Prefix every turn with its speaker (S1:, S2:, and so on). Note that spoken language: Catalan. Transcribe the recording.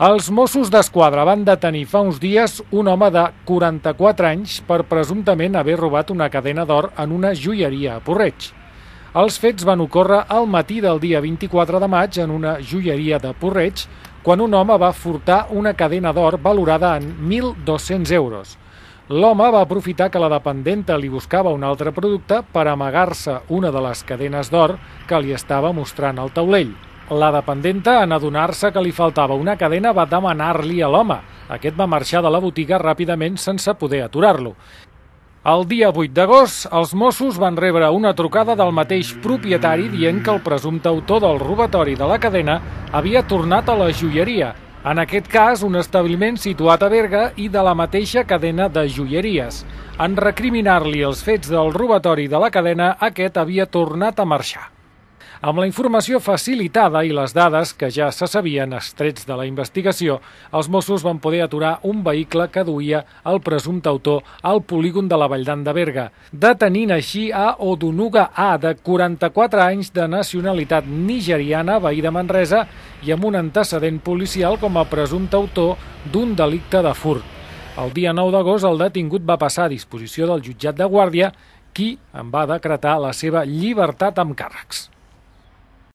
S1: Els Mossos d'Esquadra van detenir fa uns dies un home de 44 anys per presumptament haver robat una cadena d'or en una joieria a Porreig. Els fets van ocórrer al matí del dia 24 de maig en una joieria de Porreig, quan un home va furtar una cadena d'or valorada en 1.200 euros. L'home va aprofitar que la dependenta li buscava un altre producte per amagar-se una de les cadenes d'or que li estava mostrant al taulell. La dependenta, en adonar-se que li faltava una cadena, va demanar-li a l'home. Aquest va marxar de la botiga ràpidament sense poder aturar-lo. El dia 8 d'agost, els Mossos van rebre una trucada del mateix propietari dient que el presumpte autor del robatori de la cadena havia tornat a la joieria, en aquest cas un establiment situat a Berga i de la mateixa cadena de joieries. En recriminar-li els fets del robatori de la cadena, aquest havia tornat a marxar. Amb la informació facilitada i les dades que ja se sabien extrets de la investigació, els Mossos van poder aturar un vehicle que duia el presumpte autor al polígon de la Valldan de Berga, detenint així a Odunuga A, de 44 anys, de nacionalitat nigeriana, veí de Manresa, i amb un antecedent policial com a presumpte autor d'un delicte de furt. El dia 9 d'agost el detingut va passar a disposició del jutjat de Guàrdia, qui en va decretar la seva llibertat amb càrrecs.